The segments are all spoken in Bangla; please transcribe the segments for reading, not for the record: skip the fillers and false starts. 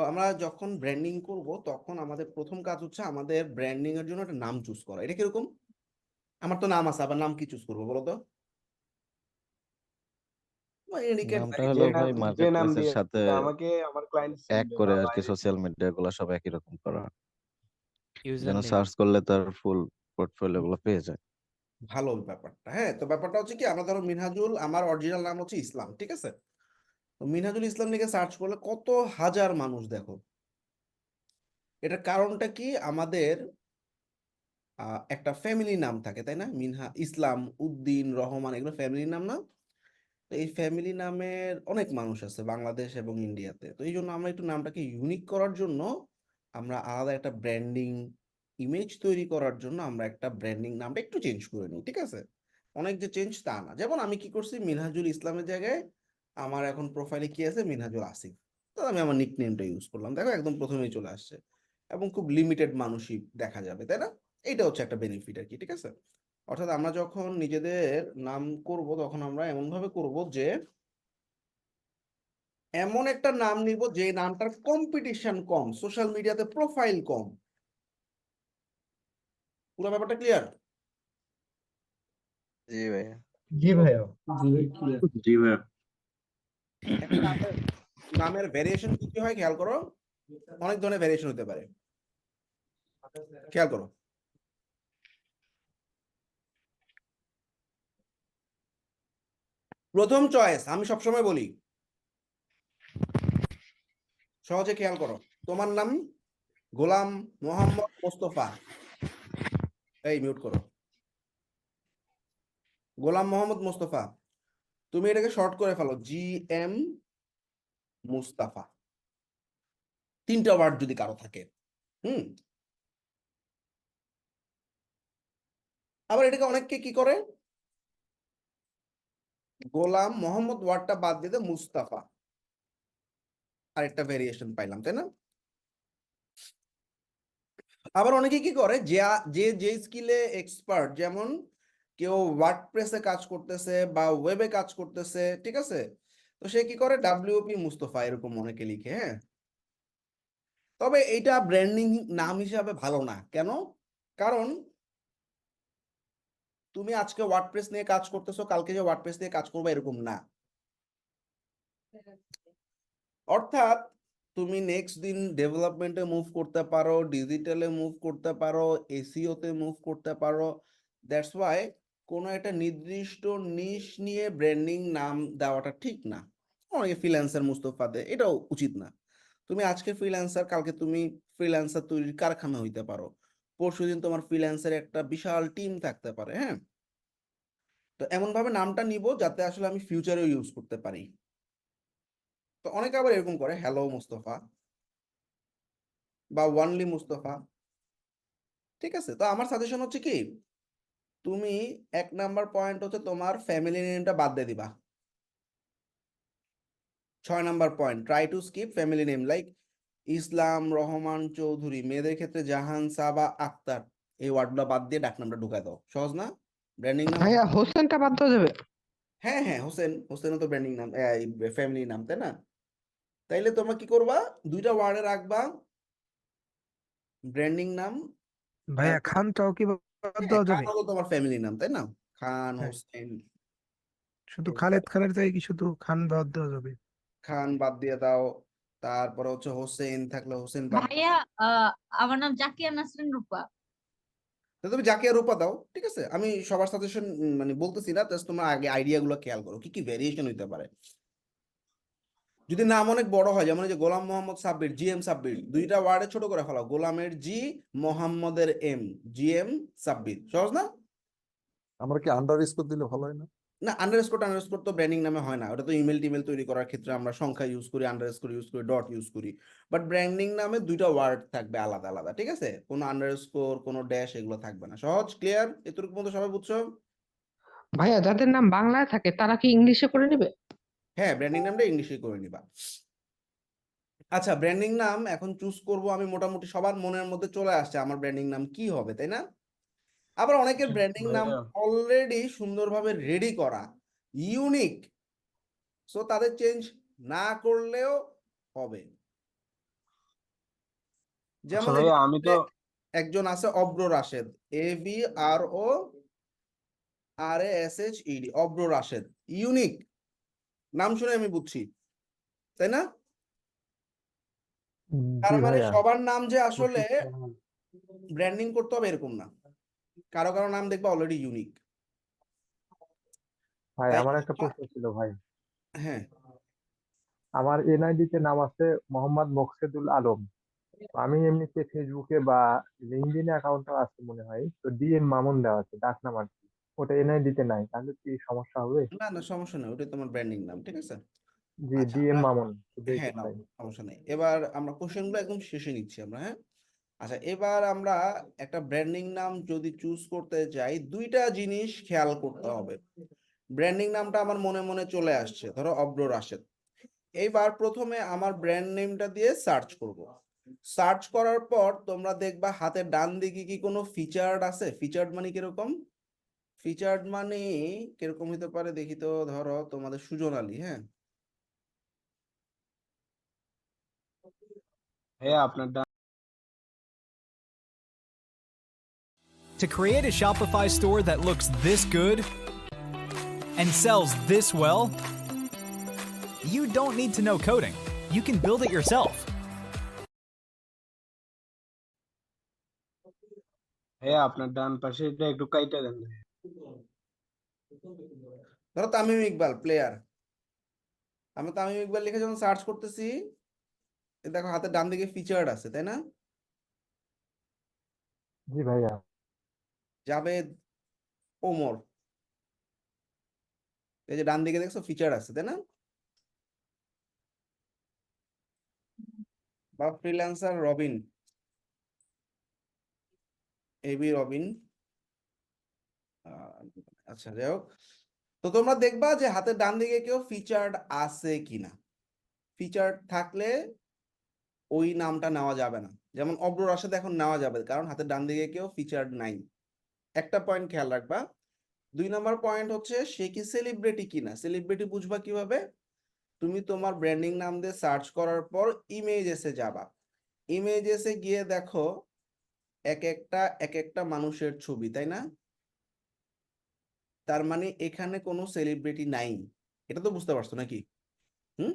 আমরা যখন ব্র্যান্ডিং করব তখন আমাদের প্রথম কাজ হচ্ছে আমাদের ব্র্যান্ডিং এর জন্য একটা নাম চুজ করা। এটা কিরকম? আমার তো নাম আছে, আবার নাম কি চুজ করবো বলো তো? ইন্ডিকেট নামটা ভ্যারি হলো যে নাম ভাই যে নাম মার্কেটপ্লেসের দিয়ে সাথে আমাকে আমার ক্লায়েন্ট এক চিনবে করে বা আর কি, বাইরে সোশ্যাল মিডিয়া গুলো সব একই রকম করা, ইউজার যেন নেম। সার্চ করলে তার ফুল পোর্টফোলিও গুলো পেয়ে যায়। ভালো ব্যাপারটা। হ্যাঁ, তো ব্যাপারটা হচ্ছে কি, আমরা ধরো মিনহাজুল, আমার অরিজিনাল নাম হচ্ছে ইসলাম, ঠিক আছে? তো মিনহাজুল ইসলাম লিখে সার্চ করলে কত হাজার মানুষ দেখো। এটার কারণটা কি, আমাদের একটা ফ্যামিলি নাম থাকে তাই না? মিনহা, ইসলাম, উদ্দিন, রহমান, এগুলো ফ্যামিলি নাম না? তো এই ফ্যামিলি নামের অনেক মানুষ আছে বাংলাদেশ এবং ইন্ডিয়াতে। তো এই জন্য আমরা একটু নামটাকে ইউনিক করার জন্য আমরা আলাদা একটা ব্র্যান্ডিং ইমেজ তৈরি করার জন্য আমরা একটা ব্র্যান্ডিং নামটা একটু চেঞ্জ করে নিই, ঠিক আছে? অনেক যে চেঞ্জ তা না। যেমন আমি কি করছি, মিনহাজুল ইসলামের জায়গায় আমার এখন প্রোফাইলে কি আছে, মিনহাজুল আসিফ। তো আমি আমার নিক নেমটা ইউজ করলাম, দেখো একদম প্রথমেই চলে আসছে এবং খুব লিমিটেড মানুষই দেখা যাবে, তাই না? এইটা হচ্ছে একটা বেনিফিট আর কি, ঠিক আছে? অর্থাৎ আমরা যখন নিজেদের নাম করব তখন আমরা এমন ভাবে করব যে এমন একটা নাম নিব যে নামটার কম্পিটিশন কম, সোশ্যাল মিডিয়াতে প্রোফাইল কম। পুরো ব্যাপারটা ক্লিয়ার? জি ভাইয়া। জি ভাইয়া। জি ভাইয়া। একটা নামের নামের ভ্যারিয়েশন কি কি হয় খেয়াল করো। অনেক ধরনের ভ্যারিয়েশন হতে পারে, খেয়াল করো। প্রথম চয়েস আমি সবসময় বলি, সহজে খেয়াল করো। তোমার নাম গোলাম মোহাম্মদ মোস্তফা, এই মিউট করো। গোলাম মোহাম্মদ মোস্তফা, তুমি এটাকে শর্ট করে ফেলো GM মুস্তাফা, তিনটা ওয়ার্ড যদি কারো থাকে। হুম। আবার এটাকে অনেককে কি করে, গোলাম মোহাম্মদ ওয়ার্ডটা বাদ দিয়ে মুস্তাফা, আরেকটা ভেরিয়েশন পাইলাম, তাই না? আবার অনেকে কি করে, যে যে যে স্কিলে এক্সপার্ট, যেমন কেউ ওয়ার্ডপ্রেসে কাজ করতেছে বা ওয়েবে কাজ করতেছে, ঠিক আছে? তো সে কি করে, WP মুস্তফা এরকম অনেকে লিখে। হ্যাঁ, তবে এইটা ব্র্যান্ডিং নাম হিসাবে ভালো না। কেন? কারণ তুমি আজকে ওয়ার্ডপ্রেস নিয়ে কাজ করতেছো, কালকে যে ওয়ার্ডপ্রেস নিয়ে কাজ করবে এরকম না। অর্থাৎ তুমি নেক্সট দিন ডেভেলপমেন্টে মুভ করতে পারো, ডিজিটালে মুভ করতে পারো, এসইও তে মুভ করতে পারো। দ্যাটস ওয়াই কোনো একটা নির্দিষ্ট নিশ নিয়ে ব্র্যান্ডিং নাম দেওয়াটা ঠিক না। অনেকে ফ্রিল্যান্সার মুস্তফা দেয়, এটাও উচিত না। তুমি আজকে ফ্রিল্যান্সার, কালকে তুমি ফ্রিল্যান্সার তৈরির কারখানা হইতে পারো, পরশুদিন তোমার ফ্রিল্যান্সার একটা বিশাল টিম থাকতে পারে। হ্যাঁ, তো এমন ভাবে নামটা নিব যাতে আসলে আমি ফিউচারেও ইউজ করতে পারি। তো অনেকে আবার এরকম করে, হ্যালো মুস্তফা বা ওয়ানলি মুস্তফা, ঠিক আছে? তো আমার সাজেশন হচ্ছে কি, তুমি 1 নাম্বার পয়েন্ট হচ্ছে তোমার ফ্যামিলি নেমটা বাদ দিয়ে দিবা। 6 number point, try to skip family name like Islam, Rahman, Chowdhury. মেয়েদের ক্ষেত্রে জাহান, সাবা, আক্তার, এই ওয়ার্ডগুলো বাদ দিয়ে ডাক নামটা ঢুকায় দাও। সহজ না ব্র্যান্ডিং নাম? ভাইয়া হোসেনটা বাদ দেওয়া যাবে? হ্যাঁ হ্যাঁ, হোসেন, হোসেনও তো ব্র্যান্ডিং নাম, ফ্যামিলি নাম, তাই না? তাইলে তোমরা কি করবা, 2টা ওয়ার্ডে রাখবা ব্র্যান্ডিং নাম। ভাইয়া খানটাও কি বাদ হ্যাঁ, দেওয়া খান যাবে? হলো তোমার ফ্যামিলি নাম, তাই না? খান, হ্যাঁ, হোসেন, শুধু খালেদ খানের জায়গায় কি শুধু খান বাদ দেওয়া যাবে? খান বাদ দিয়ে দাও। তারপরে হচ্ছে হোসেন থাকলে হোসেন বাদ। ভাইয়া, আমার নাম জাকিয়া নাসরিন রূপা। তো তুমি জাকিয়া রূপা দাও, ঠিক আছে? আমি সবার সাজেশন মানে বলতেছি না, জাস্ট তোমার আগে আইডিয়া গুলো খেয়াল করো কি কি ভেরিয়েশন হইতে পারে। যদি নাম অনেক বড় হয়, যেমন এই যে গোলাম মোহাম্মদ সাব্বির, GM সাব্বির, 2টা ওয়ার্ডে ছোট করে ফেলাও, গোলামের জি, মোহাম্মদের এম, GM সাব্বির। সহজ না? আমরা কি আন্ডার স্কোর দিলে ভালো হয় না? না, আন্ডারস্কোর তো ব্র্যান্ডিং নামে হয় না। ওটা তো ইমেল টিমেল তৈরি করার ক্ষেত্রে আমরা সংখ্যা ইউজ করি, আন্ডারস্কোর ইউজ করি, ডট ইউজ করি। বাট ব্র্যান্ডিং নামে 2টা ওয়ার্ড থাকবে আলাদা আলাদা, ঠিক আছে? কোনো আন্ডারস্কোর, কোনো ড্যাশ, এগুলো থাকবে না। সহজ, ক্লিয়ার? এতটুকু মতো সবাই বুঝছো? ভাইয়া যাদের নাম বাংলায় থাকে তারা কি ইংলিশে করে নেবে? হ্যাঁ, ব্র্যান্ডিং নামটা ইংলিশে করে নিবা। আচ্ছা, ব্র্যান্ডিং নাম এখন চুজ করব আমি, মোটামুটি সবার মনের মধ্যে চলে আসছে আমার ব্র্যান্ডিং নাম কি হবে, তাই না? আবার অনেকের ব্র্যান্ডিং নাম ভাইয়া অলরেডি সুন্দরভাবে রেডি করা, ইউনিক, সো তাদের চেঞ্জ না করলেও হবে। যেমন ভাইয়া এই আমি তো একজন আছে অব্র রাশেদ, AVRORASHED, অব্র রাশেদ, ইউনিক নাম শুনে আমি বুঝছি, তাই না? তার জি মানে ভাইয়া সবার নাম যে আসলে ব্র্যান্ডিং করতে হবে এরকম না, কারো কারো নাম দেখবা অলরেডি ইউনিক। ভাই তাই আমার একটা প্রশ্ন ছিল ভাই। হ্যাঁ, আমার এনআইডি তে নাম আছে মোহাম্মদ মোকসেদুল আলম। আমি এমনিতে ফেসবুকে বা লিঙ্কডইনে অ্যাকাউন্টটা আছে মনে হয়, তো ডিএম মামুন দেওয়া আছে ডাক নাম আর কি। ওটা এনআইডি তে নাই, তাহলে কি সমস্যা হবে? না না সমস্যা নেই, ওটাই তোমার ব্র্যান্ডিং নাম, ঠিক আছে। জি আচ্ছা ডিএম আমরা, মামুন শুধু হ্যাঁ নাও, এইটুকুই। সমস্যা নেই। এবার আমরা কোশ্চেনগুলো একদম শেষে নিচ্ছি আমরা, হ্যাঁ। আচ্ছা এবার আমরা একটা ব্র্যান্ডিং নাম যদি চুজ করতে যাই, দুইটা জিনিস খেয়াল করতে হবে। ব্র্যান্ডিং নামটা আমার মনে মনে চলে আসছে, ধরো অব্র রাশেদ। এইবার প্রথমে আমার ব্র্যান্ড নেমটা দিয়ে সার্চ করব। সার্চ করার পর তোমরা দেখবা হাতের ডান দিকে কি কোনো ফিচার্ড আছে। ফিচার্ড মানে কিরকম? ফিচার্ড মানে কিরকম হতে পারে দেখি তো, ধরো তোমাদের সুজন আলী, হ্যাঁ, ভাইয়া আপনার To create a Shopify store that looks this good and sells this well, you don't need to know coding. You can build it yourself. ভাইয়া আপনার ডান পাশে এটা একটু কাইটা দেন। ধরো তামিম ইকবাল প্লেয়ার। আমি তামিম ইকবাল লিখে যখন সার্চ করতেছি, এ দেখো হাতের ডান দিকে ফিচার্ড আছে, তাই না? জি ভাইয়া। জাভেদ, ওমর, এই যে ডান দিকে দেখছো ফিচার আছে, তাই না? বা ফ্রিল্যান্সার রবিন, এবি রবিন। আচ্ছা যাই হোক, তো তোমরা দেখবা যে হাতের ডান দিকে কেউ ফিচার্ড আছে কিনা। ফিচার্ড থাকলে ওই নামটা নেওয়া যাবে না। যেমন অব্র রাশেদ এখন নেওয়া যাবে, কারণ হাতের ডান দিকে কেউ ফিচার্ড নাই। একটা পয়েন্ট খেয়াল রাখবা। 2 নম্বর পয়েন্ট হচ্ছে সে কি সেলিব্রিটি কিনা। সেলিব্রিটি বুঝবা কিভাবে? তুমি তোমার ব্র্যান্ডিং নাম দিয়ে সার্চ করার পর ইমেজেসে যাবা। ইমেজেসে গিয়ে দেখো এক একটা মানুষের ছবি, তাই না? তার মানে এখানে কোনো সেলিব্রিটি নাই, এটা তো বুঝতে পারছো নাকি? হুম,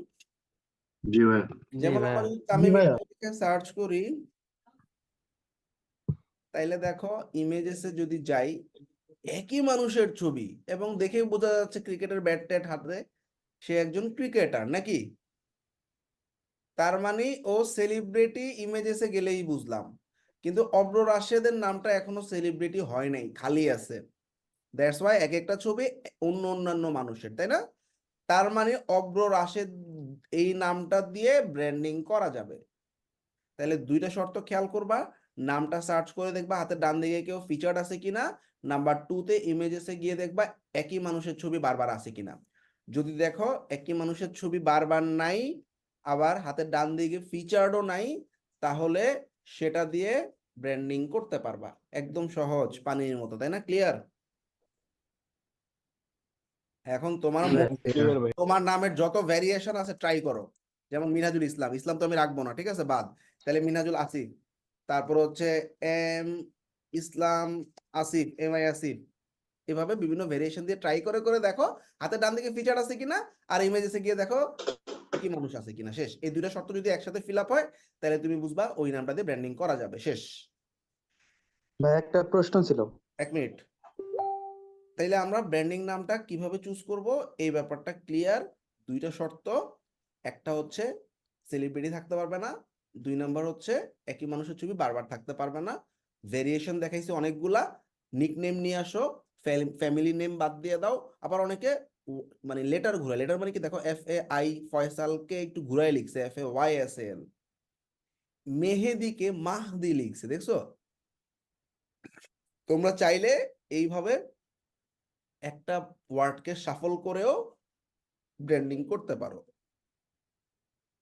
জি ভাইয়া। যেমন আমরা যদি তামিম ইকবালকে সার্চ করি, তাইলে দেখো ইমেজেসে যদি যাই, একই মানুষের ছবি এবং দেখে বোঝা যাচ্ছে ক্রিকেটের ব্যাট ট্যাট হাতে, সে একজন ক্রিকেটার নাকি। তার মানে ও সেলিব্রিটি ইমেজেসে গেলেই বুঝলাম। কিন্তু অব্র রাশেদের নামটা এখনো সেলিব্রিটি হয় নাই, খালি আছে। দ্যাটস ওয়াই এক একটা ছবি অন্যান্য মানুষের, তাই না? তার মানে অব্র রাশেদ এই নামটা দিয়ে ব্র্যান্ডিং করা যাবে। তাহলে দুইটা শর্ত খেয়াল করবা। নামটা সার্চ করে দেখবা হাতের ডান দিকে কেউ ফিচার্ড আছে কিনা। নাম্বার 2 তে ইমেজেসে গিয়ে দেখবা একই মানুষের ছবি বারবার আছে কিনা। যদি দেখো একই মানুষের ছবি বারবার নাই, আবার হাতের ডান দিকে ফিচার্ডও নাই, তাহলে সেটা দিয়ে ব্র্যান্ডিং করতে পারবা। একদম সহজ, পানির মতো, তাই না? ক্লিয়ার? এখন তোমার তোমার নামের যত ভ্যারিয়েশন আছে ট্রাই করো। যেমন মিনহাজুল ইসলাম, ইসলাম তো আমি রাখবো না, ঠিক আছে, বাদ। তাহলে মিনহাজুল আসিফ, তারপর হচ্ছে এম ইসলাম আসিফ, MI আসিফ। এভাবে বিভিন্ন ভেরিয়েশন দিয়ে ট্রাই করে করে দেখো হাতের ডান দিকে ফিচার আছে কিনা, আর ইমেজেসে গিয়ে দেখো কি মানুষ আছে কিনা। শেষ। এই দুইটা শর্ত যদি একসাথে ফিল আপ হয়, তাহলে তুমি বুঝবা ওই নামটা দিয়ে ব্র্যান্ডিং করা যাবে। শেষ। ভাই একটা প্রশ্ন ছিল। 1 মিনিট। তাইলে আমরা ব্র্যান্ডিং নামটা কিভাবে চুজ করব, এই ব্যাপারটা ক্লিয়ার। দুইটা শর্ত, একটা হচ্ছে সেলিব্রিটি থাকতে পারবে না, 2 নাম্বার হচ্ছে একই মানুষের ছবি বারবার থাকতে পারবে না। ভেরিয়েশন দেখাইছি অনেকগুলা। নিকনেম নিয়ে আসো, ফ্যামিলি নেম বাদ দিয়ে দাও। আবার অনেকে মানে লেটার ঘুরায়। লেটার মানে কি, দেখো FAI ফয়সালকে একটু ঘুরাই লিখছে, FAYSAL। মেহেদিকে মাহদি লিখছে, দেখছো? তোমরা চাইলে এইভাবে একটা ওয়ার্ডকে শাফল করেও ব্র্যান্ডিং করতে পারো।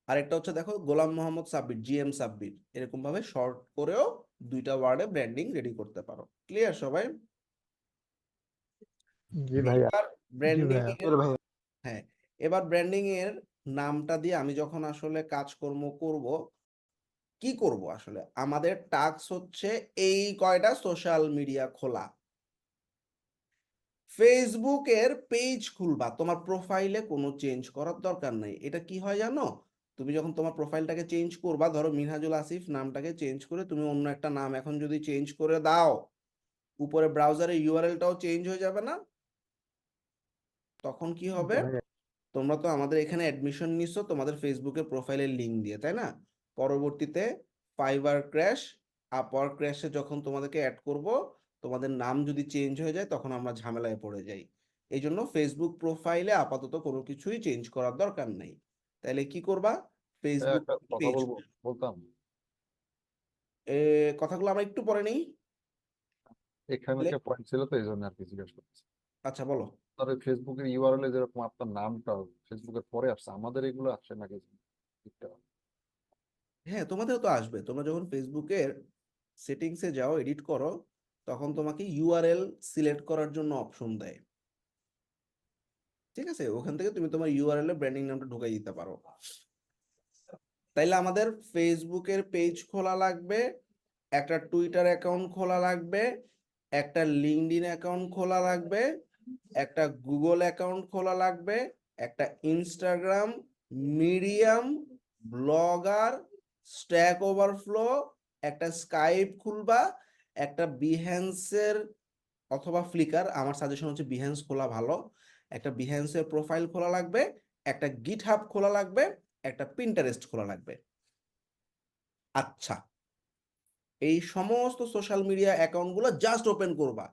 আরেকটা হচ্ছে দেখো গোলাম মোহাম্মদ সাব্বির, GM সাব্বির, এরকম ভাবে শর্ট করেও দুইটা ওয়ার্ডে ব্র্যান্ডিং রেডি করতে পারো। ক্লিয়ার সবাই? জি ভাইয়া। এবার ব্র্যান্ডিং এর, ভাই হ্যাঁ, এবার ব্র্যান্ডিং এর নামটা দিয়ে আমি যখন আসলে কাজকর্ম করব, কি করব আসলে আমাদের টাস্ক হচ্ছে এই কয়টা সোশ্যাল মিডিয়া খোলা। ফেসবুকের পেজ খুলবা, তোমার প্রোফাইলে কোনো চেঞ্জ করার দরকার নাই। এটা কি হয় জানো, তুমি যখন তোমার প্রোফাইলটাকে চেঞ্জ করবা, ধরো মিনহাজুল আসিফ নামটাকে চেঞ্জ করে তুমি অন্য একটা নাম এখন যদি চেঞ্জ করে দাও, উপরে ব্রাউজারে ইউআরএলটাও চেঞ্জ হয়ে যাবে না? তখন কি হবে, ভাইয়া তোমরা তো আমাদের এখানে অ্যাডমিশন নিছো তোমাদের ফেসবুকের প্রোফাইলের লিংক দিয়ে, তাই না? পরবর্তীতে ফাইবার ক্র্যাশ, আপওয়ার ক্র্যাশে যখন তোমাদেরকে অ্যাড করব, তোমাদের নাম যদি চেঞ্জ হয়ে যায় তখন আমরা ঝামেলায় পড়ে যাই। এই জন্য ফেসবুক প্রোফাইলে আপাতত কোনো কিছুই চেঞ্জ করার দরকার নেই। তাহলে কি করবা, ফেসবুক একটা কথা পেজ, বলতাম, কথাগুলো আমরা একটু পরে নেই। এখানে একটা পয়েন্ট ছিল তো এই জন্য আর কি জিজ্ঞেস করছি। আচ্ছা বলো। তবে ফেসবুকের ইউআরএল এ যেরকম আপনার নামটা ফেসবুকের পরে আসছে, আমাদের এগুলো আসে নাকি? হ্যাঁ, তোমাদেরও তো আসবে। তোমরা যখন ফেসবুকের সেটিংসে যাও, এডিট করো, তখন তোমাকে ইউআরএল সিলেক্ট করার জন্য অপশন দেয়। ঠিক আছে, ওখান থেকে তুমি তোমার ইউআরএল এর ব্র্যান্ডিং নামটা ঢুকাই দিতে পারো। তাইলে আমাদের ফেসবুকের পেজ খোলা লাগবে, একটা টুইটার অ্যাকাউন্ট খোলা লাগবে, একটা লিঙ্কডইন অ্যাকাউন্ট খোলা লাগবে, একটা গুগল অ্যাকাউন্ট খোলা লাগবে, একটা Instagram, medium, blogger, stack overflow, একটা স্কাইপ খুলবা, একটা বিহ্যান্সের অথবা ফ্লিকার, আমার সাজেশন হচ্ছে বিহ্যান্স খোলা ভালো, একটা বিহ্যান্সের প্রোফাইল খোলা লাগবে, একটা গিটহাব খোলা লাগবে, একটা পিন্টারেস্ট খোলা লাগবে। আচ্ছা, এই সমস্ত সোশ্যাল মিডিয়া অ্যাকাউন্টগুলো জাস্ট ওপেন করবা,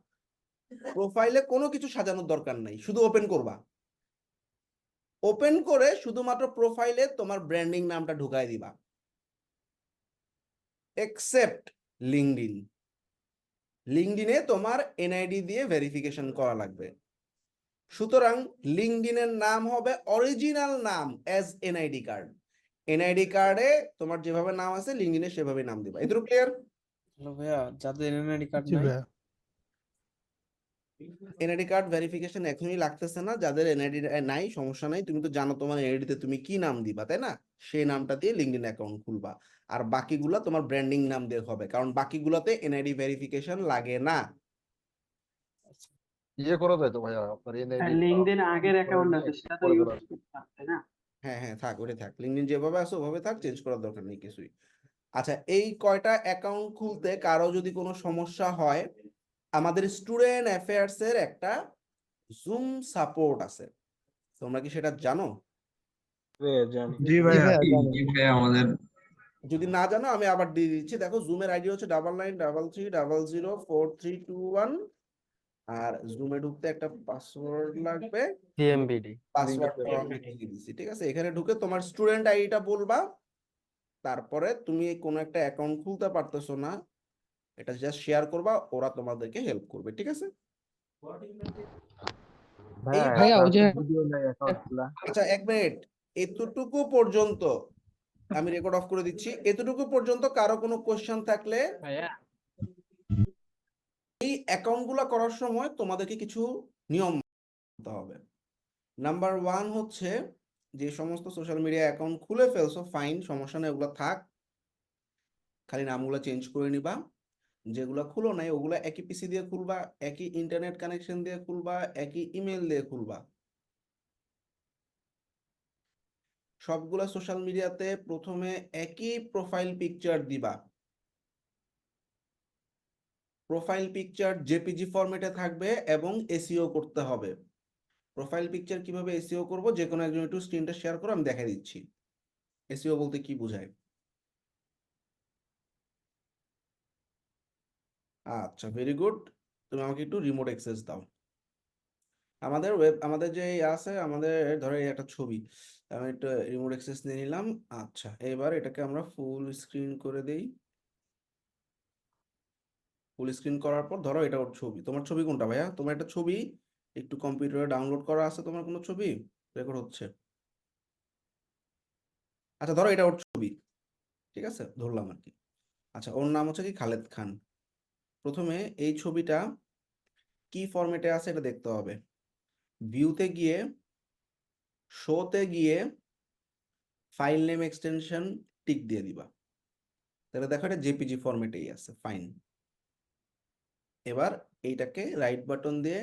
প্রোফাইলে কোনো কিছু সাজানোর দরকার নাই, শুধু ওপেন করবা। ওপেন করে শুধুমাত্র প্রোফাইলে তোমার ব্র্যান্ডিং নামটা ঢুকাই দিবা, এক্সেপ্ট লিঙ্কডইন। লিঙ্কডইনে তোমার এনআইডি দিয়ে ভেরিফিকেশন করা লাগবে। সুতরাং লিঙ্কডইনের নাম হবে অরিজিনাল নাম অ্যাজ এনআইডি কার্ড। এনআইডি কার্ডে তোমার যেভাবে নাম আছে লিঙ্কডইনে সেভাবে নাম দিবা। এটুকু ক্লিয়ার? হ্যালো ভাইয়া, যাদের এনআইডি কার্ড জি নাই, ভাইয়া এনআইডি কার্ড ভেরিফিকেশন এখনই লাগতেছে না, যাদের এনআইডি নাই সমস্যা নাই, তুমি তো জানো তোমার এনআইডিতে তুমি কি নাম দিবা, তাই না? সেই নামটা দিয়ে লিঙ্কডইন অ্যাকাউন্ট খুলবা। আর বাকিগুলা তোমার ব্র্যান্ডিং নাম দিয়ে হবে, কারণ বাকিগুলোতে এনআইডি ভেরিফিকেশন লাগে না। ইয়ে করা যায় তো ভাইয়া, আপনার এনআইডি লিঙ্কডইন আগের অ্যাকাউন্ট আছে সেটা তো ইউজ করতে পারতে না। হ্যাঁ হ্যাঁ, থাক, ওটাই থাক, লিঙ্কডইন যেভাবে আছে ওভাবে থাক, চেঞ্জ করার দরকার নেই কিছুই। আচ্ছা, এই কয়টা অ্যাকাউন্ট খুলতে কারো যদি কোনো সমস্যা হয়, আমাদের স্টুডেন্ট অ্যাফেয়ার্স এর একটা জুম সাপোর্ট আছে, তোমরা কি সেটা জানো? জানি। জি ভাইয়া যদি না জানো আমি আবার দিয়ে দিচ্ছি, দেখো জুমের আইডি হচ্ছে 9933004321, আর জুমে ঢুকতে একটা পাসওয়ার্ড লাগবে, সিএমবিডি পাসওয়ার্ডটা আমি দিয়ে দিচ্ছি। ঠিক আছে, এখানে ঢুকে তোমার স্টুডেন্ট আইডিটা বলবা, তারপরে তুমি কোনো একটা অ্যাকাউন্ট খুলতে পারতেছো না, এটা জাস্ট শেয়ার করবা, ওরা তোমাদেরকে হেল্প করবে। ঠিক আছে, ভাইয়া ভাইয়া ওই যে ভিডিও নাই অ্যাকাউন্ট খোলা। আচ্ছা 1 মিনিট, এতটুকু পর্যন্ত আমি রেকর্ড অফ করে দিচ্ছি। এতটুকু পর্যন্ত কারো কোনো কোশ্চেন থাকলে, ভাইয়া এই অ্যাকাউন্টগুলো করার সময় তোমাদেরকে কিছু নিয়ম মানতে হবে। নাম্বার 1 হচ্ছে, যে সমস্ত সোশ্যাল মিডিয়া অ্যাকাউন্ট খুলে ফেলছো ফাইন, সমস্যা নেই, ওগুলো থাক, খালি নামগুলো চেঞ্জ করে নিবা। যেগুলো খুলো নাই ওগুলো একই পিসি দিয়ে খুলবা, একই ইন্টারনেট কানেকশন দিয়ে খুলবা, একই ইমেল দিয়ে খুলবা। সবগুলো সোশ্যাল মিডিয়াতে প্রথমে একই প্রোফাইল পিকচার দিবা। প্রোফাইল পিকচার জেপিজি ফরম্যাটে থাকবে এবং এসইও করতে হবে। প্রোফাইল পিকচার কিভাবে এসইও করব, যে কোনো একজন একটু স্ক্রিনটা শেয়ার করো, আমি দেখাই দিচ্ছি এসইও বলতে কি বোঝায়। আচ্ছা, ভেরি গুড, তুমি আমাকে একটু রিমোট অ্যাক্সেস দাও। আমাদের যে আছে, আমাদের ধরো এই একটা ছবি, আমি একটা রিমোট অ্যাক্সেস নিয়ে নিলাম। আচ্ছা, এবার এটাকে আমরা ফুল স্ক্রিন করে দেই। ফুল স্ক্রিন করার পর ধরো এটা ওর ছবি। তোমার ছবি কোনটা ভাইয়া? তোমার একটা ছবি একটু কম্পিউটারে ডাউনলোড করা আছে, তোমার কোনো ছবি রেকর্ড হচ্ছে? আচ্ছা, ধরো এটা ওর ছবি, ঠিক আছে, ধরলাম আর কি। আচ্ছা, ওর নাম হচ্ছে কি খালেদ খান। প্রথমে এই ছবিটা কি ফরম্যাটে আছে এটা দেখতে হবে। ভিউতে গিয়ে, শোতে গিয়ে ফাইল নেম এক্সটেনশন টিক দিয়ে দিবা। তাহলে দেখো এটা জেপিজি ফরম্যাটেই আছে, ফাইন। এবার এইটাকে রাইট বাটন দিয়ে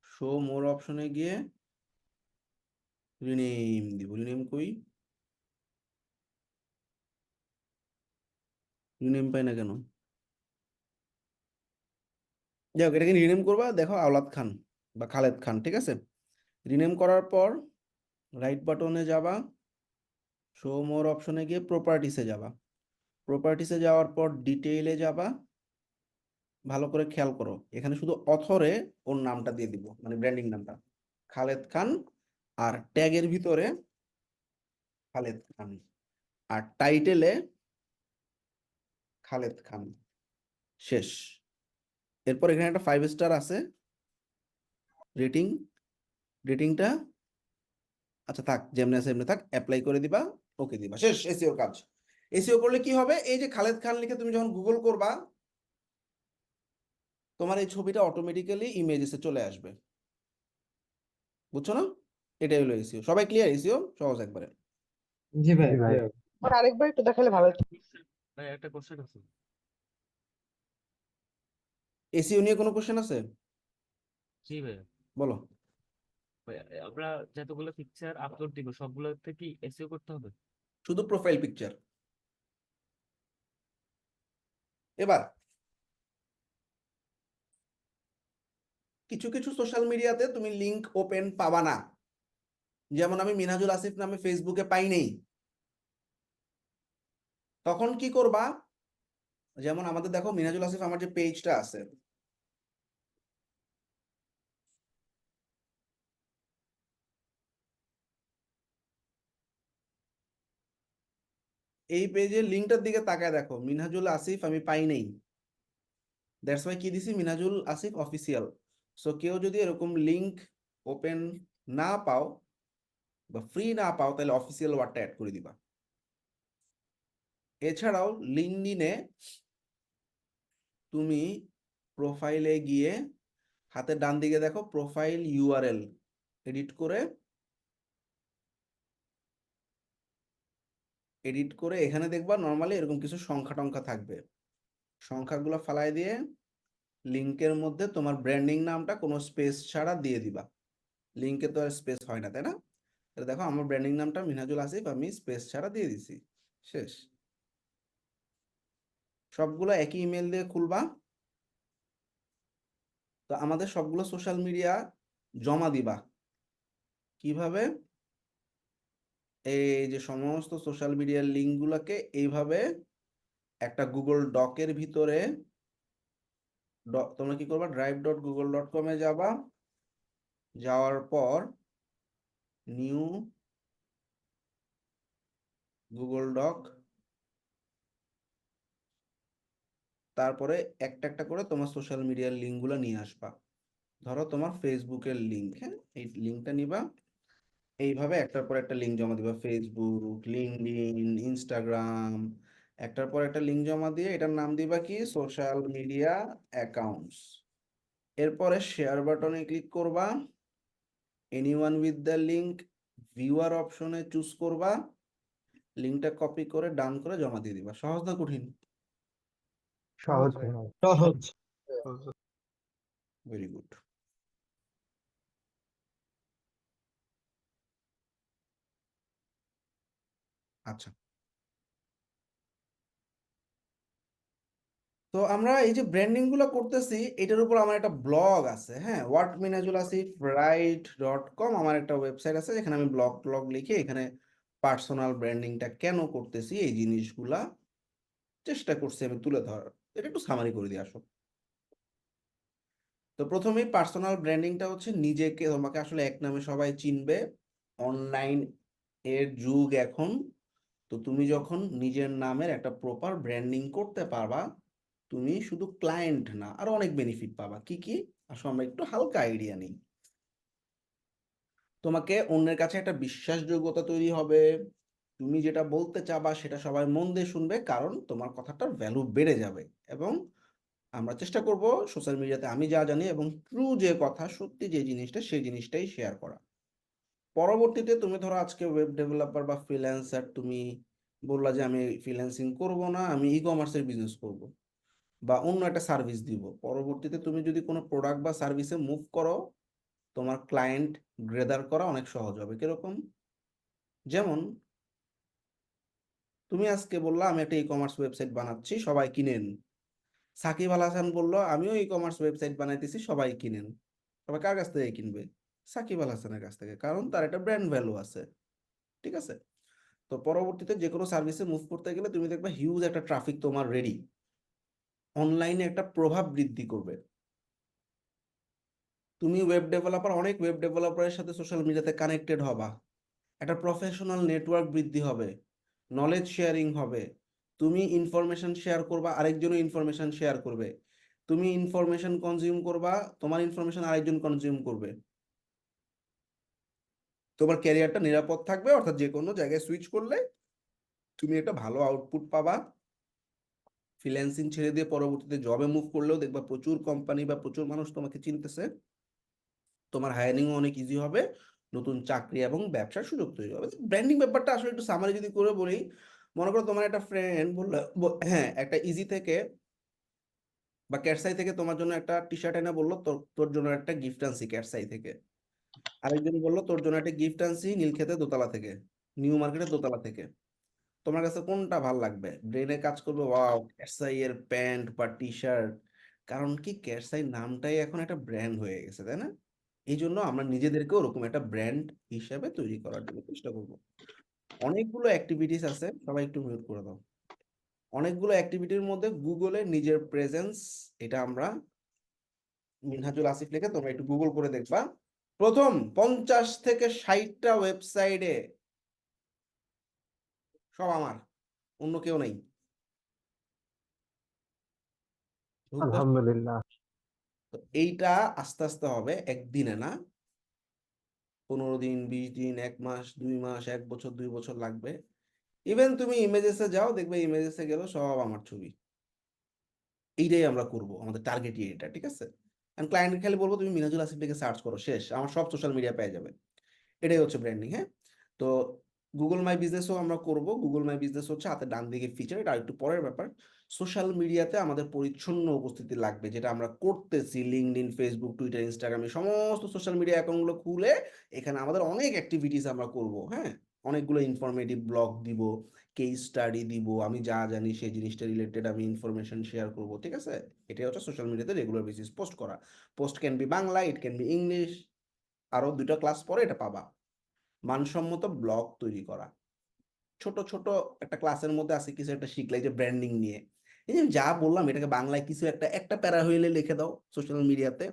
শো মোর অপশনে গিয়ে রিনেম দিব। রিনেম কই, রিনেম পাই না কেন? যাই হোক, এটাকে রিনেম করবা, দেখো আওলাদ খান বা খালেদ খান, ঠিক আছে। রিনেম করার পর রাইট বাটনে যাবা, শো মোর অপশনে গিয়ে প্রপার্টিসে যাবা। প্রপার্টিসে যাওয়ার পর ডিটেইলে যাবা। ভালো করে খেয়াল করো, এখানে শুধু অথরে ওর নামটা দিয়ে দিব, মানে ব্র্যান্ডিং নামটা খালেদ খান, আর ট্যাগের ভিতরে খালেদ খান, আর টাইটেলে খালেদ খান, শেষ। এরপর এখানে একটা 5 স্টার আছে রেটিং, রেটিংটা আচ্ছা থাক, যেমনি আছে এমনি থাক, অ্যাপ্লাই করে দিবা, ওকে দিবা, শেষ এসইওর কাজ। এসইও করলে কি হবে, এই যে খালেদ খান লিখে তুমি যখন গুগল করবা, তোমার এই ছবিটা অটোমেটিক্যালি ইমেজেসে চলে আসবে, বুঝছো না? এটাই হলো এসইও। সবাই ক্লিয়ার? এসইও সহজ একবারে। জি ভাই জি ভাই। আরেকবার একটু দেখালে ভালো হতো। ভাই একটা কোশ্চেন আছে। এসইও নিয়ে কোনো কোশ্চেন আছে? জি ভাই, বলো। ভাই, আমরা যতগুলো পিকচার আপলোড দিব সবগুলোতে কি এসইও করতে হবে? শুধু প্রোফাইল পিকচার। এবার কিছু কিছু সোশ্যাল মিডিয়াতে তুমি লিংক ওপেন পাবা না, যেমন আমি মিনহাজুল আসিফ নামে ফেসবুকে পাই নেই। তখন কি করবা, যেমন আমাদের দেখো মিনহাজুল আসিফ আমার যে পেজটা আছে, এই পেজের লিঙ্কটার দিকে তাকায় দেখো, মিনহাজুল আসিফ আমি পাই নেই। দ্যাটস ওয়াই কি দিছি, মিনহাজুল আসিফ অফিসিয়াল। সো কেউ যদি এরকম লিংক ওপেন না পাও বা ফ্রি না পাও, তাহলে অফিসিয়াল ওয়ার্ডটা অ্যাড করে দিবা। এছাড়াও লিঙ্কডইনে তুমি প্রোফাইলে গিয়ে হাতের ডান দিকে দেখো প্রোফাইল ইউআরএল এডিট করে এখানে দেখবা নর্মালি এরকম কিছু সংখ্যা টংখ্যা থাকবে, সংখ্যাগুলো ফালাই দিয়ে লিংকের মধ্যে তোমার ব্র্যান্ডিং নামটা কোনো স্পেস ছাড়া দিয়ে দিবা। লিংকে তো আর স্পেস হয় না, তাই না? তাহলে দেখো আমার ব্র্যান্ডিং নামটা মিনহাজুল আসিফ আমি স্পেস ছাড়া দিয়ে দিছি, শেষ। সবগুলো একই ইমেল দিয়ে খুলবা। তো আমাদের সবগুলো সোশ্যাল মিডিয়া জমা দিবা কিভাবে, এই যে সমস্ত সোশ্যাল মিডিয়ার লিঙ্কগুলোকে এইভাবে একটা গুগল ডকের ভিতরে তোমরা কি করবা, drive.google.com এ যাবা, যাওয়ার পর নিউ গুগল ডক, তারপরে একটা একটা করে তোমার সোশ্যাল মিডিয়ার লিঙ্কগুলো নিয়ে আসবা। ধরো তোমার ফেসবুকের লিঙ্ক, হ্যাঁ, এই লিঙ্কটা নিবা, এইভাবে একটার পর একটা লিঙ্ক জমা দিবা, ফেসবুক, লিঙ্কডইন, ইনস্টাগ্রাম, একটার পর একটা লিঙ্ক জমা দিয়ে এটার নাম দিবা কি, সোশ্যাল মিডিয়া অ্যাকাউন্টস। এরপরে শেয়ার বাটনে ক্লিক করবা, anyone with the link viewer অপশনে চুজ করবা, লিঙ্কটা কপি করে ডান করে জমা দিয়ে দিবা। সহজ না কঠিন? সহজ ভাই। সহজ। Very good. আচ্ছা, তো আমরা এই যে ব্র্যান্ডিং গুলো করতেছি, এটার উপর আমার একটা ব্লগ আছে, হ্যাঁ, whatminajulasiffright.com আমার একটা ওয়েবসাইট আছে, যেখানে আমি ব্লগ লিখে এখানে পার্সোনাল ব্র্যান্ডিংটা কেন করতেছি এই জিনিসগুলা চেষ্টা করছি আমি তুলে ধরার। এটা একটু সামারি করে দিয়ে আসো। তো প্রথমেই পার্সোনাল ব্র্যান্ডিংটা হচ্ছে নিজেকে, তোমাকে আসলে এক নামে সবাই চিনবে, অনলাইন এর যুগ এখন। তো তুমি যখন নিজের নামের একটা প্রপার ব্র্যান্ডিং করতে পারবা, তুমি শুধু ক্লায়েন্ট না, আরো অনেক বেনিফিট পাবা। কি কি আসলে আমরা একটু হালকা আইডিয়া নিই। তোমাকে অন্যের কাছে একটা বিশ্বাসযোগ্যতা তৈরি হবে, তুমি যেটা বলতে চাবা সেটা সবাই মন দিয়ে শুনবে, কারণ তোমার কথাটার ভ্যালু বেড়ে যাবে। এবং আমরা চেষ্টা করব সোশ্যাল মিডিয়াতে আমি যা জানি এবং ট্রু যে কথা, সত্যি যে জিনিসটা, সেই জিনিসটাই শেয়ার করা। পরবর্তীতে তুমি ধরো আজকে ওয়েব ডেভেলপার বা ফ্রিল্যান্সার তুমি বললা যে আমি ফ্রিল্যান্সিং করব না, আমি ই কমার্সের বিজনেস করব বা অন্য একটা সার্ভিস দিব, পরবর্তীতে তুমি যদি কোনো প্রোডাক্ট বা সার্ভিসে মুভ করো, তোমার ক্লায়েন্ট গ্রেদার করা অনেক সহজ হবে। কিরকম? যেমন তুমি আজকে বললা আমি একটা ই কমার্স ওয়েবসাইট বানাচ্ছি, সবাই কিনেন। সাকিব আল হাসান বললো আমিও ই কমার্স ওয়েবসাইট বানাইতেছি, সবাই কিনেন। সবাই কার কাছ থেকে কিনবে? সাকিব আল হাসানের কাছ থেকে, কারণ তার একটা ব্র্যান্ড ভ্যালু আছে। ঠিক আছে? তো পরবর্তীতে যে কোনো সার্ভিসে মুভ করতে গেলে তুমি দেখবে হিউজ একটা ট্রাফিক তোমার রেডি, অনলাইনে একটা প্রভাব বৃদ্ধি করবে। তুমি ওয়েব ডেভেলপার, অনেক ওয়েব ডেভেলপারের সাথে সোশ্যাল মিডিয়াতে কানেক্টেড হবা, একটা প্রফেশনাল নেটওয়ার্ক বৃদ্ধি হবে, নলেজ শেয়ারিং হবে, তুমি ইনফরমেশন শেয়ার করবা, আরেকজনও ইনফরমেশন শেয়ার করবে, তুমি ইনফরমেশন কনজিউম করবা, তোমার ইনফরমেশন আরেকজন কনজিউম করবে, তোমার ক্যারিয়ারটা নিরাপদ থাকবে। অর্থাৎ যে কোনো জায়গায় সুইচ করলে তুমি একটা ভালো আউটপুট পাবা। ফ্রিল্যান্সিং ছেড়ে দিয়ে পরবর্তীতে জবে মুভ করলেও দেখবা প্রচুর কোম্পানি বা প্রচুর মানুষ তোমাকে চিনতেছে, তোমার হায়ারিংও অনেক ইজি হবে, নতুন চাকরি এবং ব্যবসার সুযোগ তৈরি হবে। ব্র্যান্ডিং ব্যাপারটা আসলে একটু সামারি যদি করে বলি, মনে করো তোমার একটা ফ্রেন্ড বললো হ্যাঁ একটা ইজি থেকে বা ক্যাটসাই থেকে তোমার জন্য একটা টি শার্ট এনে বললো তোর তোর জন্য একটা গিফট আনছি ক্যাটসাই থেকে, আরেকজন বললো তোর জন্য একটা গিফট আনছি নীলক্ষেতে দোতলা থেকে, নিউ মার্কেটের দোতলা থেকে। তোমার কাছে কোনটা ভাল লাগবে? ব্রেনে কাজ করবে ওয়াও ক্যাটসাই এর প্যান্ট বা টি শার্ট, কারণ কি ক্যাটসাই নামটাই এখন একটা ব্র্যান্ড হয়ে গেছে, তাই না? এই জন্য আমরা নিজেদেরকেও ওরকম একটা ব্র্যান্ড হিসাবে তৈরি করার জন্য চেষ্টা করব। অনেকগুলো অ্যাক্টিভিটিস আছে, সবাই একটু মিউট করে দাও। অনেকগুলো অ্যাক্টিভিটির মধ্যে গুগলে নিজের প্রেজেন্স, এটা আমরা মিনহাজুল আসিফ লিখে তোমরা একটু গুগল করে দেখবা, প্রথম 50 থেকে 60টা ওয়েবসাইটে সব আমার, অন্য কেউ নেই। ঢুকবা। আলহামদুলিল্লাহ। তো এইটা আস্তে আস্তে হবে, একদিনে না, 15 দিন, 20 দিন, 1 মাস, 2 মাস, 1 বছর, 2 বছর লাগবে। ইভেন তুমি ইমেজেসে যাও, দেখবে ইমেজেসে গেল সব আমার ছবি। এইটাই আমরা করব, আমাদের টার্গেট এটা। ঠিক আছে? আমি ক্লায়েন্টকে খালি বলবো তুমি মিনাজুল আসিফ লিখে সার্চ করো, শেষ, আমার সব সোশ্যাল মিডিয়া পেয়ে যাবে। এটাই হচ্ছে ব্র্যান্ডিং। হ্যাঁ, তো গুগল মাই বিজনেসও আমরা করব। গুগল মাই বিজনেস হচ্ছে হাতে ডান দিকে ফিচার, এটা একটু পরের ব্যাপার। সোশ্যাল মিডিয়াতে আমাদের পরিচ্ছন্ন উপস্থিতি লাগবে, যেটা আমরা করতেছি লিঙ্কডইন, ফেসবুক, টুইটার, ইনস্টাগ্রামে, সমস্ত সোশ্যাল মিডিয়া অ্যাকাউন্টগুলো খুলে এখানে আমাদের অনেক অ্যাক্টিভিটিস আমরা করব। হ্যাঁ, অনেকগুলো ইনফরমেটিভ ব্লগ দিব, কেস স্টাডি দিব, আমি যা জানি সেই জিনিসটা রিলেটেড আমি ইনফরমেশন শেয়ার করব। ঠিক আছে? এটাই হচ্ছে সোশ্যাল মিডিয়াতে রেগুলার বেসিস পোস্ট করা। Post can be Bangla, it can be English, আরো 2টা ক্লাস পরে এটা পাবা। মানসম্মত ব্লগ তৈরি করা, ছোট ছোট একটা ক্লাসের মধ্যে আছে কিছু একটা শিখলাই যে ব্র্যান্ডিং নিয়ে, এই যে যা বললাম এটাকে বাংলায় কিছু একটা একটা প্যারা হইলে লিখে দাও সোশ্যাল মিডিয়াতে।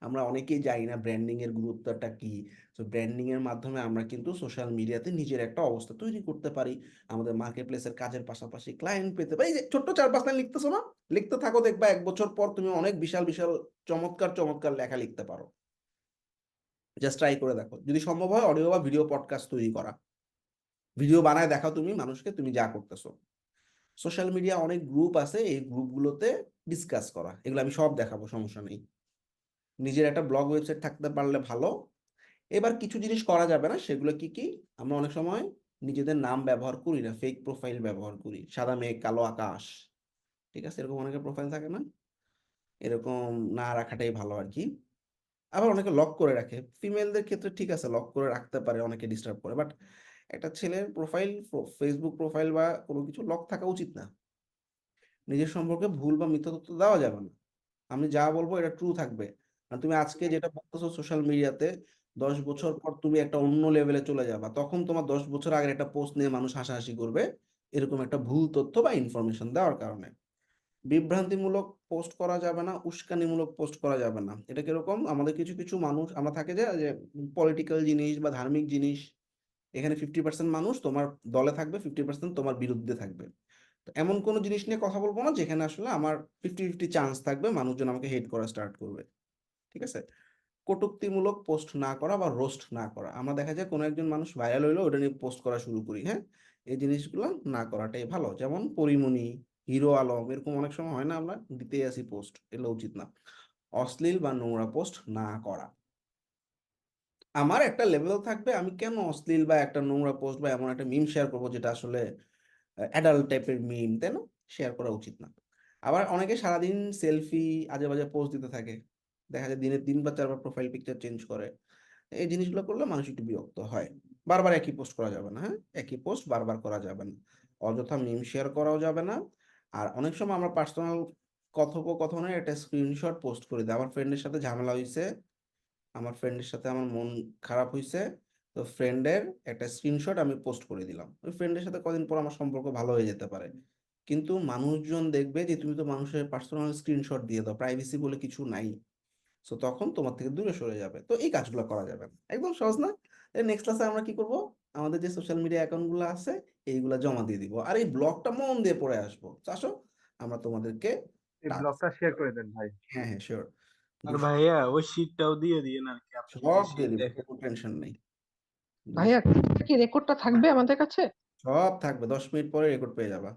আমরা অনেকেই জানি না ব্র্যান্ডিং এর গুরুত্বটা কি। তো ব্র্যান্ডিং এর মাধ্যমে আমরা কিন্তু সোশ্যাল মিডিয়াতে নিজের একটা অবস্থা তৈরি করতে পারি, আমাদের মার্কেট প্লেসের কাজের পাশাপাশি ক্লায়েন্ট পেতে পারি। এই যে ছোট্ট 4-5 লাইন লিখতেছো না, লিখতে থাকো, দেখবা 1 বছর পর তুমি অনেক বিশাল বিশাল চমৎকার চমৎকার লেখা লিখতে পারো। জাস্ট ট্রাই করে দেখো, যদি সম্ভব হয় অডিও বা ভিডিও পডকাস্ট তৈরি করা, ভিডিও বানায় দেখাও তুমি মানুষকে তুমি যা করতেছো। সোশ্যাল মিডিয়া অনেক গ্রুপ আছে, এই গ্রুপগুলোতে ডিসকাস করা, এগুলো আমি সব দেখাবো, সমস্যা নেই। নিজের একটা ব্লগ ওয়েবসাইট থাকতে পারলে ভালো। এবার কিছু জিনিস করা যাবে না, সেগুলো কি কি? আমরা অনেক সময় নিজেদের নাম ব্যবহার করি না, ফেক প্রোফাইল ব্যবহার করি, সাদা মেঘ কালো আকাশ। ঠিক আছে? এরকম অনেকের প্রোফাইল থাকে না, এরকম না রাখাটাই ভালো আর কি। আবার অনেকে লক করে রাখে, ফিমেলদের ক্ষেত্রে ঠিক আছে লক করে রাখতে পারে, অনেকে ডিস্টার্ব করে, বাট একটা ছেলের প্রোফাইল, ফেসবুক প্রোফাইল বা কোনো কিছু লক থাকা উচিত না। নিজের সম্পর্কে ভুল বা মিথ্যা তথ্য দেওয়া যাবে না, আমি যা বলবো এটা ট্রু থাকবে। আর তুমি আজকে যেটা বলতেছো সোশ্যাল মিডিয়াতে, 10 বছর পর তুমি একটা অন্য লেভেলে চলে যাবা, তখন তোমার 10 বছর আগের একটা পোস্ট নিয়ে মানুষ হাসাহাসি করবে, এরকম একটা ভুল তথ্য বা ইনফরমেশন দেওয়ার কারণে। বিভ্রান্তিমূলক পোস্ট করা যাবে না, উস্কানিমূলক পোস্ট করা যাবে না। এটা কিরকম, আমাদের কিছু কিছু মানুষ আমরা থাকে যে পলিটিক্যাল জিনিস বা ধার্মিক জিনিস, এখানে 50% মানুষ তোমার দলে থাকবে, 50% তোমার বিরুদ্ধে থাকবে। তো এমন কোনো জিনিস নিয়ে কথা বলবো না যেখানে আসলে আমার 50-50 চান্স থাকবে মানুষজন আমাকে হেট করা স্টার্ট করবে। ঠিক আছে? কটূক্তিমূলক পোস্ট না করা বা রোস্ট না করা, আমরা দেখা যায় কোনো একজন মানুষ ভাইরাল হইলো ওটা নিয়ে পোস্ট করা শুরু করি। হ্যাঁ, এই জিনিসগুলো না করাটাই ভালো। যেমন পরিমণি, হিরো আলম, এরকম অনেক সময় হয় না, আমরা দিতে আসি পোস্ট, এগুলো উচিত না। অশ্লীল বা নোংরা পোস্ট না করা, আমার একটা লেভেল থাকবে, আমি কেন অশ্লীল বা একটা নোংরা পোস্ট বা এমন একটা মিম শেয়ার করবো যেটা আসলে অ্যাডাল্ট টাইপের মিম, তাই না? শেয়ার করা উচিত না। আবার অনেকে সারাদিন সেলফি আজে বাজে পোস্ট দিতে থাকে, দেখা যায় দিনে 3 বা 4 বার প্রোফাইল পিকচার চেঞ্জ করে। এই জিনিসগুলো করলে মানুষ একটু বিরক্ত হয়। বারবার একই পোস্ট করা যাবে না, হ্যাঁ, একই পোস্ট বারবার করা যাবে না, অযথা মিম শেয়ার করাও যাবে না। আর অনেক সময় আমরা পার্সোনাল কথোপকথনের একটা স্ক্রিনশট পোস্ট করে দিই, আমার ফ্রেন্ডের সাথে ঝামেলা হয়েছে, আমার ফ্রেন্ডের সাথে আমার মন খারাপ হয়েছে, তো ফ্রেন্ডের একটা স্ক্রিনশট আমি পোস্ট করে দিলাম। ওই ফ্রেন্ডের সাথে কদিন পর আমার সম্পর্ক ভালো হয়ে যেতে পারে, কিন্তু মানুষজন দেখবে যে তুমি তো মানুষের পার্সোনাল স্ক্রিনশট দিয়ে দাও, প্রাইভেসি বলে কিছু নাই। সো তখন তোমার থেকে দূরে সরে যাবে। তো এই কাজগুলো করা যাবে না, একদম সহজ না? নেক্সট ক্লাসে আমরা কি করব, আমাদের যে সোশ্যাল মিডিয়া অ্যাকাউন্ট গুলো আছে এইগুলা জমা দিয়ে দিব, আর এই ব্লগটা মন দিয়ে পড়ে আসবো। আসো আমরা তোমাদেরকে এই ব্লগটা শেয়ার করে দেন ভাই। হ্যাঁ হ্যাঁ শিওর, আর ভাইয়া ওই শীটটাও দিয়ে দিন আর কি, আপনি সব যে দিয়ে sheet দিব, দেখেন। কোনো টেনশন নেই। ভাইয়া কি রেকর্ডটা থাকবে আমাদের কাছে? সব থাকবে, 10 মিনিট পরে রেকর্ড পেয়ে যাবা,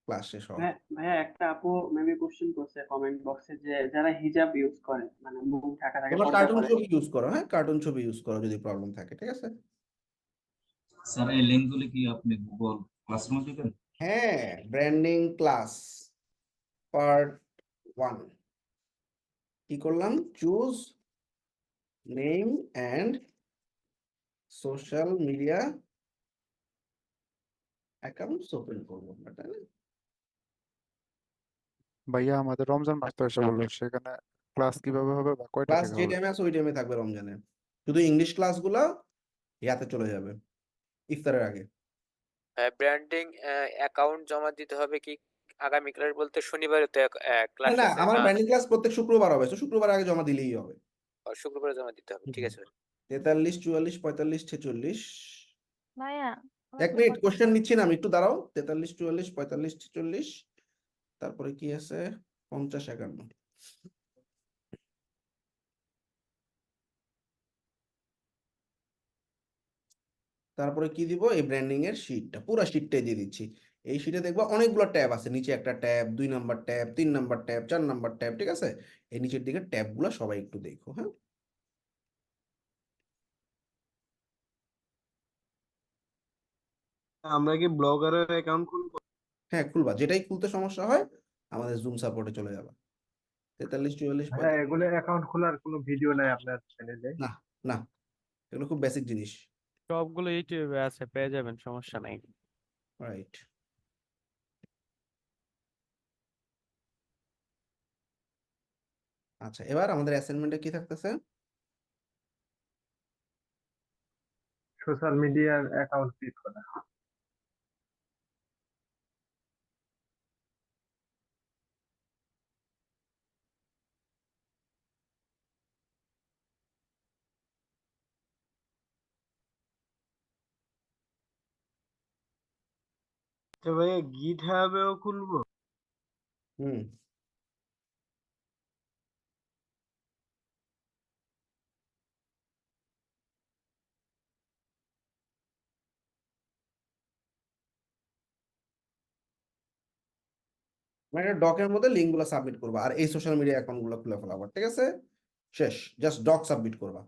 ক্লাস শেষ হওয়া। ভাইয়া একটা আপু মেবি কোশ্চেন করছে কমেন্ট বক্সে যে যারা হিজাব ইউজ করে মানে মুখ ঢাকা থাকে তোমরা পর্দা কার্টুন করে। ছবি ইউজ করো, হ্যাঁ কার্টুন ছবি ইউজ করো যদি প্রবলেম থাকে, ঠিক আছে? স্যার এই লিঙ্কগুলি কি আপনি গুগল ক্লাসরুমে দিবেন? হ্যাঁ, ব্র্যান্ডিং ক্লাস পার্ট 1 কি করলাম, choose name and social media accounts open করবো আমরা, তাই না? ভাইয়া আমাদের রমজান মাস তো এসে বললো, সেখানে ক্লাস কিভাবে হবে বা কয়টা ক্লাস থেকে যে হবে? টাইমে আছে ওই টাইমে থাকবে রমজানে, শুধু ইংলিশ ক্লাসগুলো ইয়াতে চলে যাবে ইফতারের আগে। ব্র্যান্ডিং অ্যাকাউন্ট জমা দিতে হবে কি আগামীকালের বলতে শনিবারে তো ক্লাস না আছে আমার না, ব্র্যান্ডিং ক্লাস প্রত্যেক শুক্রবার হবে, তো শুক্রবার আগে জমা দিলেই হবে। শুক্রবারে জমা দিতে হবে, ঠিক আছে। 43 44 45 46 ভাইয়া 1 মিনিট কোশ্চেন নিচ্ছি না আমি, একটু দাঁড়াও। 43 44 45 46 তারপরে কি আছে 50 51। তারপরে কি দিব, এই ব্র্যান্ডিং এর শীটটা, পুরো শীটটাই দিয়ে দিচ্ছি। এই শীটে দেখবা অনেকগুলো ট্যাব আছে, নিচে একটা tab, 2 number tab, 3 number tab, 4 number tab, ঠিক আছে? এই নিচের দিকে ট্যাব গুলো সবাই একটু দেখো, হ্যাঁ। আমরা কি ব্লগারের অ্যাকাউন্ট খুলবো? হ্যাঁ খুলবা, যেটাই খুলতে সমস্যা হয় আমাদের জুম সাপোর্টে চলে যাবা। 43 44 ভাইয়া এগুলো অ্যাকাউন্ট খোলার কোনো ভিডিও নাই আপনার চ্যানেলে? না না, এগুলো খুব বেসিক জিনিস। সবগুলো ইউটিউবে আছে, পেয়ে যাবেন, সমস্যা নাই। রাইট, আচ্ছা এবার আমাদের অ্যাসাইনমেন্টে কি থাকতেছে, সোশ্যাল মিডিয়ার অ্যাকাউন্ট ক্রিয়েট করা। তো ভাইয়া গিট হাবেও খুলবো? হুম মানে ডকের মধ্যে লিঙ্ক গুলো সাবমিট করবা আর এই সোশ্যাল মিডিয়া অ্যাকাউন্ট গুলো খুলে ফেলাবা, ঠিক আছে? শেষ, জাস্ট ডক সাবমিট করবা।